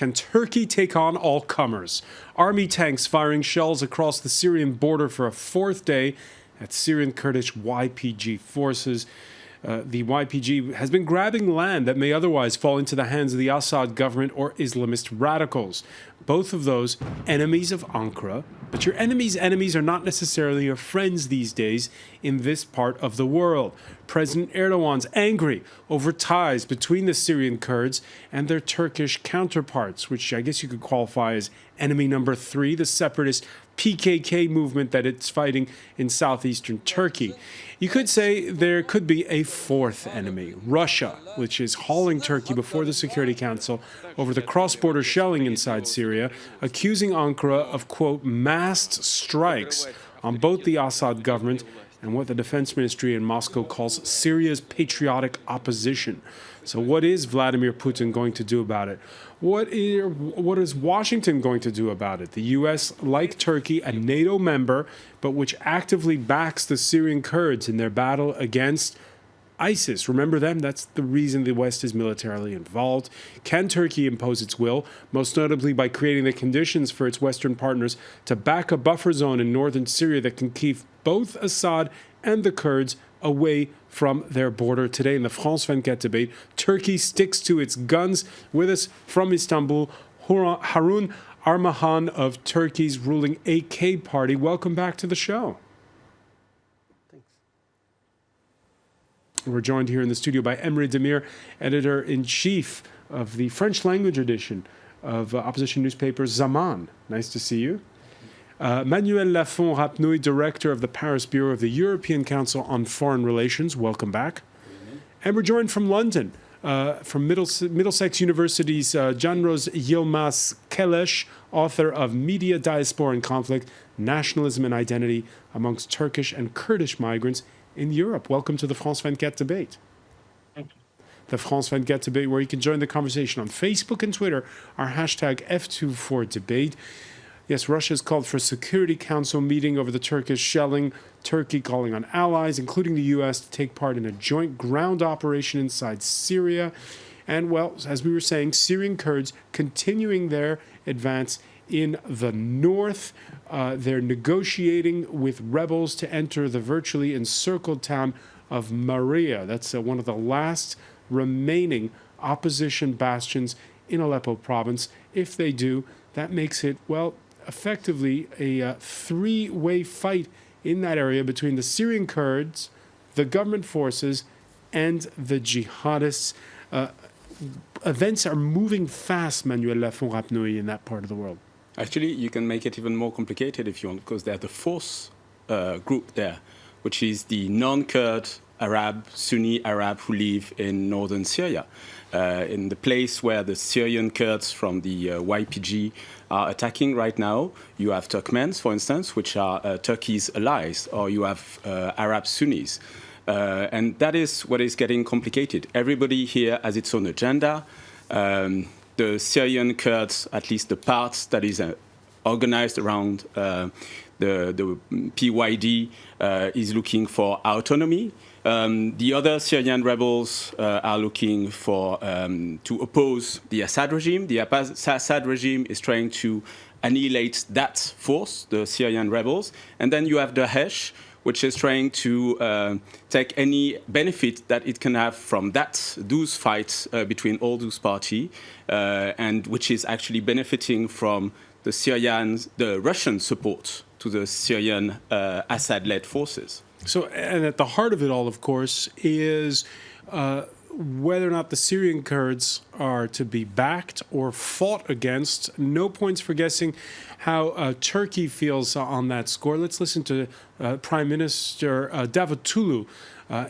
Can Turkey take on all comers? Army tanks firing shells across the Syrian border for a fourth day at Syrian Kurdish YPG forces. The YPG has been grabbing land that may otherwise fall into the hands of the Assad government or Islamist radicals. Both of those enemies of Ankara. But your enemy's enemies are not necessarily your friends these days in this part of the world. President Erdogan's angry over ties between the Syrian Kurds and their Turkish counterparts, which I guess you could qualify as enemy number 3, the separatist PKK movement that it's fighting in southeastern Turkey. You could say there could be a fourth enemy, Russia, which is hauling Turkey before the Security Council over the cross-border shelling inside Syria, accusing Ankara of, quote, massed strikes on both the Assad government and what the Defense Ministry in Moscow calls Syria's patriotic opposition. So what is Vladimir Putin going to do about it? What is Washington going to do about it? The U.S., like Turkey, a NATO member, but which actively backs the Syrian Kurds in their battle against ISIS. Remember them? That's the reason the West is militarily involved. Can Turkey impose its will, most notably by creating the conditions for its Western partners to back a buffer zone in northern Syria that can keep both Assad and the Kurds away from their border? Today in the France 24 debate, Turkey sticks to its guns. With us from Istanbul, Harun Armahan of Turkey's ruling AK party. Welcome back to the show. Thanks. We're joined here in the studio by Emre Demir, editor-in-chief of the French language edition of opposition newspaper Zaman. Nice to see you. Manuel Lafont-Rapnouil, director of the Paris Bureau of the European Council on Foreign Relations. Welcome back. And we're joined from London, from Middlesex University's Canros Yilmaz Keleş, author of Media, Diaspora and Conflict, Nationalism and Identity Amongst Turkish and Kurdish Migrants in Europe. Welcome to the France 24 debate. Thank you. The France 24 debate, where you can join the conversation on Facebook and Twitter, our hashtag F24debate. Yes, Russia's called for a Security Council meeting over the Turkish shelling. Turkey calling on allies, including the U.S., to take part in a joint ground operation inside Syria. And, well, as we were saying, Syrian Kurds continuing their advance in the north. They're negotiating with rebels to enter the virtually encircled town of Maria. That's one of the last remaining opposition bastions in Aleppo province. If they do, that makes it, well, effectively a three-way fight in that area between the Syrian Kurds, the government forces, and the jihadists. Events are moving fast, Manuel Lafont-Rapnouil, in that part of the world. Actually, you can make it even more complicated if you want, because there's the fourth group there, which is the non-Kurd Arab, Sunni Arab who live in northern Syria, in the place where the Syrian Kurds from the YPG are attacking right now. You have Turkmens, for instance, which are Turkey's allies, or you have Arab Sunnis. And that is what is getting complicated. Everybody here has its own agenda. The Syrian Kurds, at least the part that is organized around the PYD, is looking for autonomy. The other Syrian rebels are looking for to oppose the Assad regime. The Assad regime is trying to annihilate that force, the Syrian rebels. And then you have Daesh, which is trying to take any benefit that it can have from those fights between all those parties, and which is actually benefiting from the Russian support to the Syrian Assad-led forces. So, and at the heart of it all, of course, is whether or not the Syrian Kurds are to be backed or fought against. No points for guessing how Turkey feels on that score. Let's listen to Prime Minister Davutoglu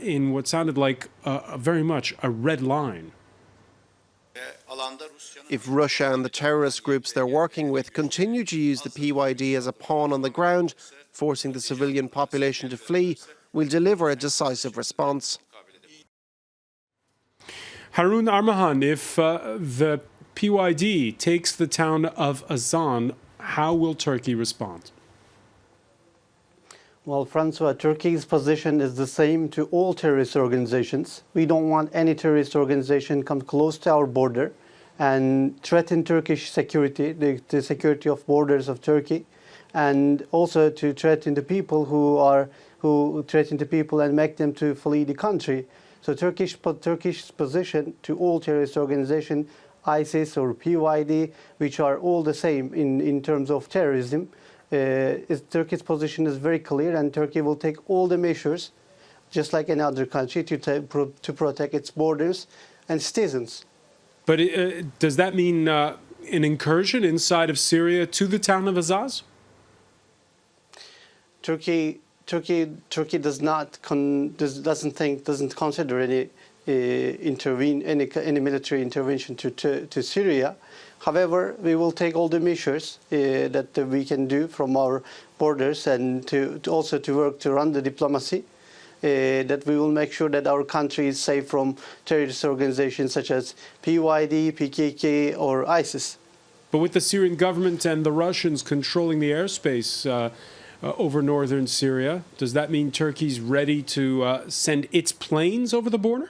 in what sounded like very much a red line. If Russia and the terrorist groups they're working with continue to use the PYD as a pawn on the ground, forcing the civilian population to flee, we'll deliver a decisive response. Harun Armahan, if the PYD takes the town of Azan, how will Turkey respond? Well, François, Turkey's position is the same to all terrorist organizations. We don't want any terrorist organization come close to our border. and threaten Turkish security, the security of borders of Turkey, and also to threaten the people who threaten the people and make them to flee the country. So Turkish position to all terrorist organizations, ISIS or PYD, which are all the same in terms of terrorism, Turkey's position is very clear, and Turkey will take all the measures, just like any other country, to protect its borders and citizens. But does that mean an incursion inside of Syria to the town of Azaz? Turkey doesn't consider any military intervention to Syria. However, we will take all the measures that we can do from our borders, and to also work to run the diplomacy, that we will make sure that our country is safe from terrorist organizations such as PYD, PKK, or ISIS. But with the Syrian government and the Russians controlling the airspace over northern Syria, does that mean Turkey's ready to send its planes over the border?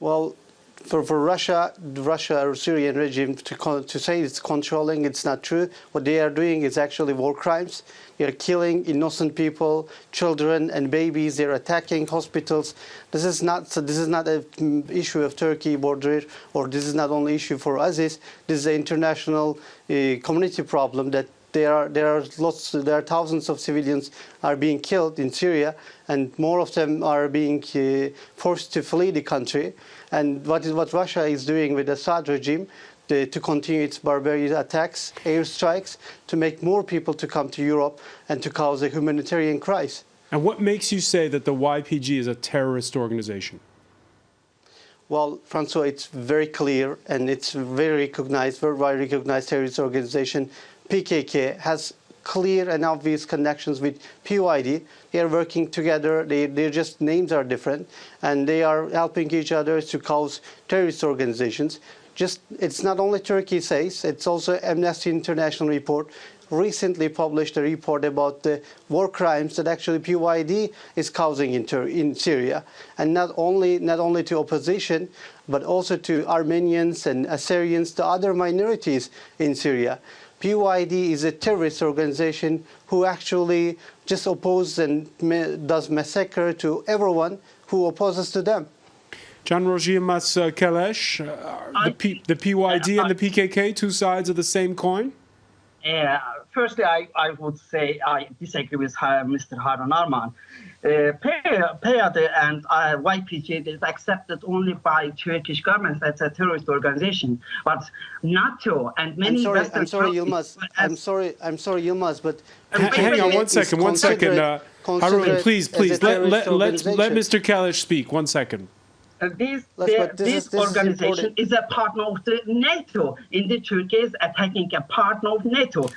Well, for Russia or Syrian regime to say it's controlling, it's not true. What they are doing is actually war crimes. They are killing innocent people, children and babies. They're attacking hospitals. This is not an issue of Turkey border, or this is not only issue for ISIS. This is an international community problem that there are thousands of civilians are being killed in Syria, and more of them are being forced to flee the country. And what Russia is doing with the Assad regime to continue its barbarian attacks, airstrikes, to make more people to come to Europe and to cause a humanitarian crisis. And what makes you say that the YPG is a terrorist organization? Well, François, it's very clear, and it's very recognized, worldwide recognized terrorist organization. PKK has clear and obvious connections with PYD. They are working together. Their just names are different, and they are helping each other to cause terrorist organizations. It's not only Turkey says, it's also Amnesty International report recently published a report about the war crimes that actually PYD is causing in Syria, and not only to opposition, but also to Armenians and Assyrians, to other minorities in Syria. PYD is a terrorist organization who actually just opposes and does massacre to everyone who opposes to them. Can Rojimas Kelesh, the PYD and the PKK, two sides of the same coin? Firstly, I would say I disagree with Mr. Harun Arman. PYD and YPG is accepted only by Turkish government as a terrorist organization, but NATO and many Western I'm sorry, Yilmaz, but hang on one second. Harun, please, let Mr. Kelesh speak. 1 second. This organization is a partner of the NATO. In the Turkey is attacking a partner of NATO.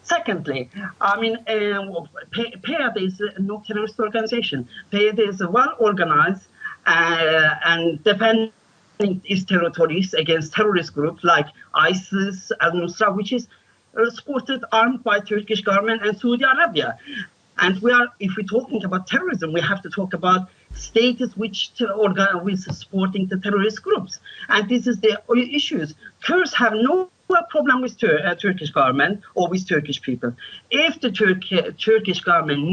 Secondly, I mean, PYD is no terrorist organization. PYD is well organized and defending its territories against terrorist groups like ISIS, Al-Nusra, which is supported, armed by Turkish government and Saudi Arabia. And if we're talking about terrorism, we have to talk about states which is supporting the terrorist groups. And this is the issues. Kurds have no problem with Turkish government or with Turkish people. If the Turkish government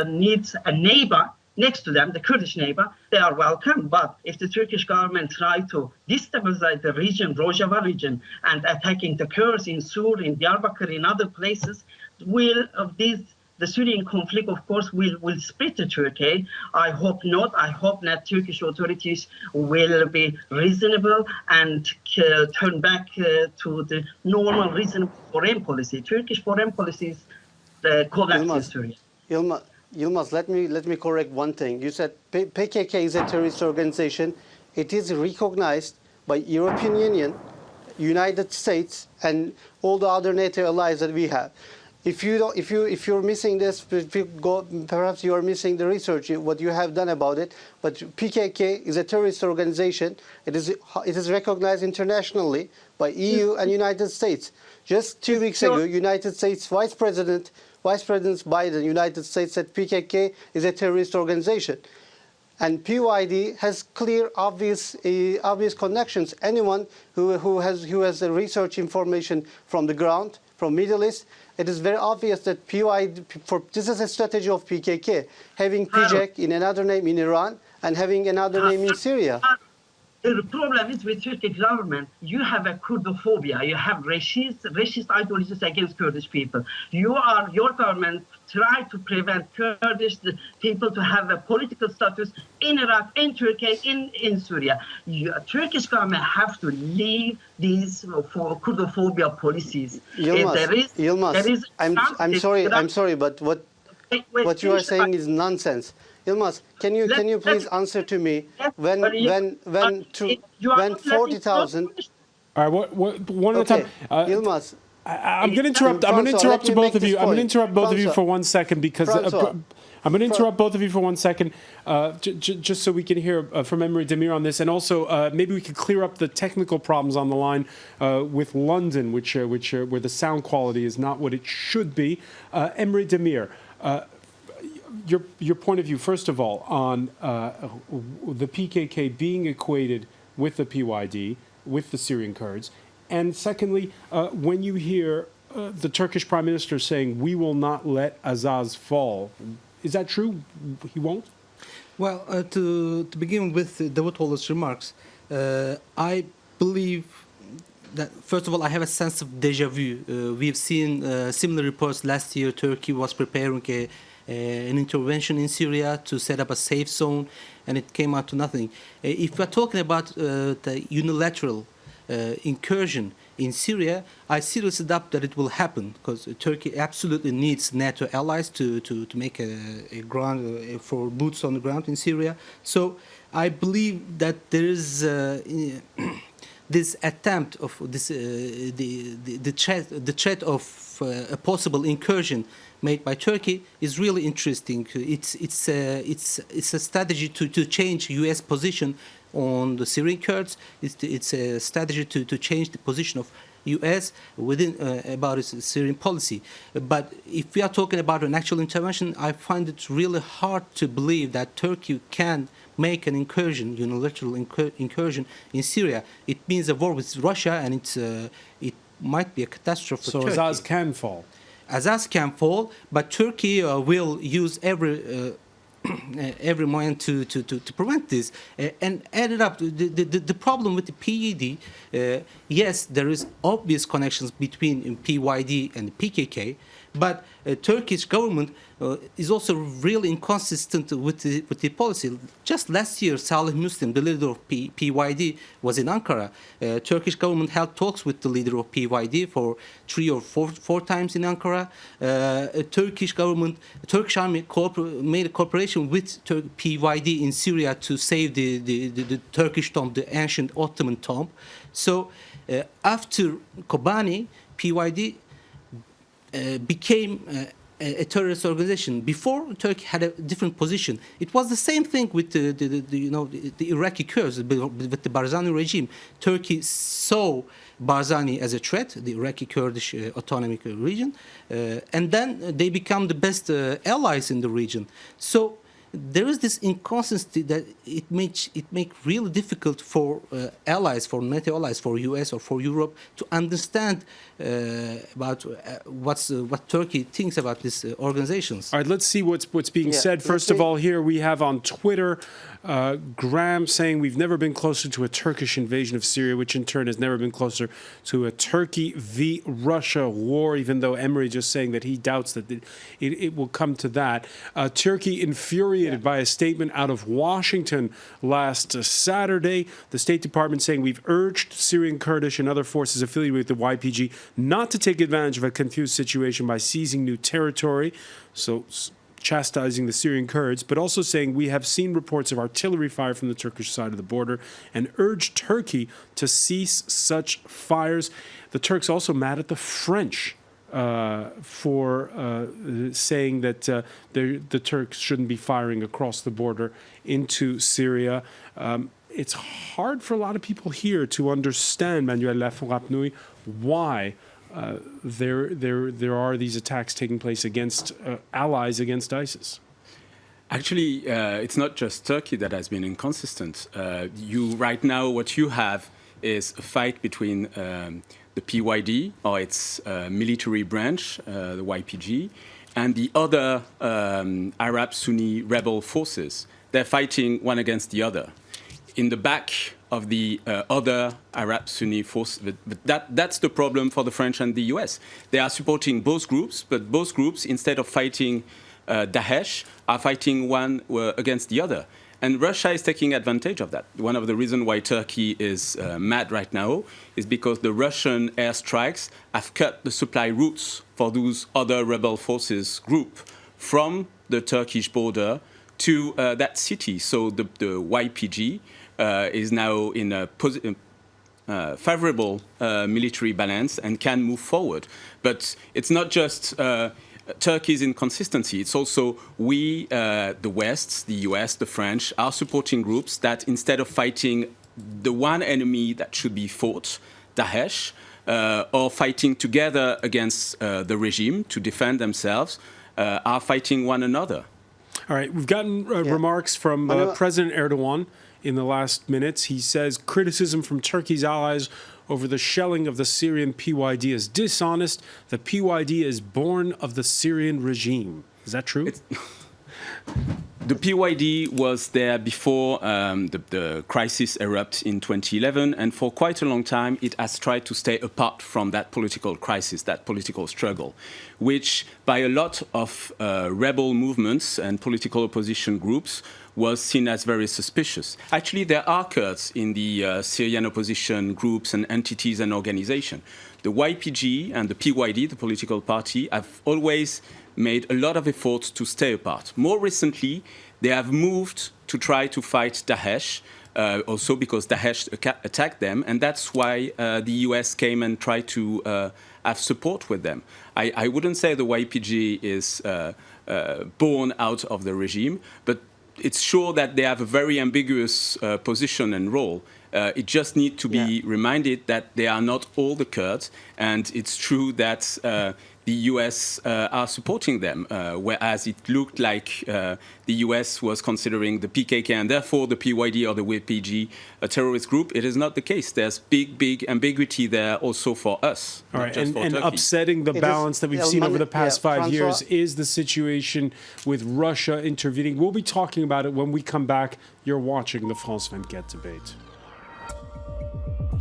needs a neighbor next to them, the Kurdish neighbor, they are welcome. But if the Turkish government try to destabilize the region, Rojava region, and attacking the Kurds in Sur, in Diyarbakir, in other places, the Syrian conflict, of course, will split the Turkey. I hope not. I hope that Turkish authorities will be reasonable and turn back to the normal, reasonable foreign policy. Turkish foreign policy is collapse in Syria. Yilmaz, let me correct one thing. You said PKK is a terrorist organization. It is recognized by European Union, United States, and all the other NATO allies that we have. If you're missing this, perhaps you are missing the research, what you have done about it. But PKK is a terrorist organization. It is recognized internationally by EU and United States. Just 2 weeks ago, United States Vice President Biden, United States, said PKK is a terrorist organization. And PYD has clear, obvious connections. Anyone who has the research information from the ground, from Middle East, it is very obvious that PYD, this is a strategy of PKK, having PJAK in another name in Iran and having another name in Syria. The problem is with Turkish government, you have a Kurdophobia, you have racist ideologies against Kurdish people. Your government try to prevent Kurdish people to have a political status in Iraq, in Turkey, in Syria. Turkish government have to leave these Kurdophobia policies. Yilmaz, I'm sorry, but what you are saying is nonsense. Yilmaz, can you please answer to me when 40,000? All right, one at a time. Yilmaz, I'm going to interrupt. I'm going to interrupt both of you. I'm going to interrupt both of you for 1 second because I'm going to interrupt both of you for 1 second, just so we can hear from Emre Demir on this, and also maybe we could clear up the technical problems on the line with London, where the sound quality is not what it should be. Emre Demir. Your point of view, first of all, on the PKK being equated with the PYD, with the Syrian Kurds, and secondly, when you hear the Turkish Prime Minister saying, we will not let Assad fall, is that true? He won't? Well, to begin with Davutoglu's remarks, I believe that, first of all, I have a sense of deja vu. We've seen similar reports last year. Turkey was preparing an intervention in Syria to set up a safe zone, and it came out to nothing. If we're talking about the unilateral incursion in Syria, I seriously doubt that it will happen, because Turkey absolutely needs NATO allies to make a ground for boots on the ground in Syria. So I believe that there is this attempt of this the threat of a possible incursion made by Turkey is really interesting. It's a strategy to change U.S. position on the Syrian Kurds. It's a strategy to change the position of U.S. within about its Syrian policy. But if we are talking about an actual intervention, I find it really hard to believe that Turkey can make an incursion, unilateral incursion in Syria. It means a war with Russia, and it might be a catastrophe for Turkey. So Assad can fall. Assad can fall, but Turkey will use every moment to prevent this. And added up, the problem with the PYD, yes, there is obvious connections between PYD and PKK, but Turkish government is also really inconsistent with the policy. Just last year, Salih Muslim, the leader of PYD, was in Ankara. Turkish government held talks with the leader of PYD for 3 or 4 times in Ankara. Turkish army made a cooperation with PYD in Syria to save the Turkish tomb, the ancient Ottoman tomb. So after Kobani, PYD became a terrorist organization. Before, Turkey had a different position. It was the same thing with the Iraqi Kurds, with the Barzani regime. Turkey saw Barzani as a threat, the Iraqi Kurdish autonomic region, and then they become the best allies in the region. So there is this inconsistency that it makes really difficult for allies, for NATO allies, for US or for Europe to understand about what Turkey thinks about these organizations. All right, let's see what's being said. First of all, here we have on Twitter Graham saying we've never been closer to a Turkish invasion of Syria, which in turn has never been closer to a Turkey v. Russia war, even though Emre just saying that he doubts that it will come to that. Turkey infuriated by a statement out of Washington last Saturday. The State Department saying we've urged Syrian Kurdish and other forces affiliated with the YPG not to take advantage of a confused situation by seizing new territory. So chastising the Syrian Kurds, but also saying we have seen reports of artillery fire from the Turkish side of the border and urged Turkey to cease such fires. The Turks also mad at the French for saying that the Turks shouldn't be firing across the border into Syria. It's hard for a lot of people here to understand, Manuel Lafourapnouy, why there are these attacks taking place against allies against ISIS. Actually, it's not just Turkey that has been inconsistent. Right now, what you have is a fight between the PYD, or its military branch, the YPG, and the other Arab Sunni rebel forces. They're fighting one against the other. In the back of the other Arab Sunni force, that's the problem for the French and the US. They are supporting both groups, but both groups, instead of fighting Daesh, are fighting one against the other. And Russia is taking advantage of that. One of the reasons why Turkey is mad right now is because the Russian airstrikes have cut the supply routes for those other rebel forces group from the Turkish border to that city. So the YPG is now in a favorable military balance and can move forward. But it's not just Turkey's inconsistency. It's also the West, the US, the French, are supporting groups that instead of fighting the one enemy that should be fought, Daesh, or fighting together against the regime to defend themselves, are fighting one another. All right, we've gotten remarks from President Erdogan in the last minutes. He says criticism from Turkey's allies over the shelling of the Syrian PYD is dishonest. The PYD is born of the Syrian regime. Is that true? The PYD was there before the crisis erupted in 2011, and for quite a long time it has tried to stay apart from that political crisis, that political struggle, which by a lot of rebel movements and political opposition groups was seen as very suspicious. Actually, there are Kurds in the Syrian opposition groups and entities and organizations. The YPG and the PYD, the political party, have always made a lot of efforts to stay apart. More recently, they have moved to try to fight Daesh, also because Daesh attacked them, and that's why the US came and tried to have support with them. I wouldn't say the YPG is born out of the regime, but it's sure that they have a very ambiguous position and role. It just needs to be reminded that they are not all the Kurds, and it's true that the US are supporting them, whereas it looked like the US was considering the PKK and therefore the PYD or the WIPG a terrorist group. It is not the case. There's big ambiguity there also for us. All right, and upsetting the balance that we've seen over the past 5 years is the situation with Russia intervening. We'll be talking about it when we come back. You're watching the France 24 debate.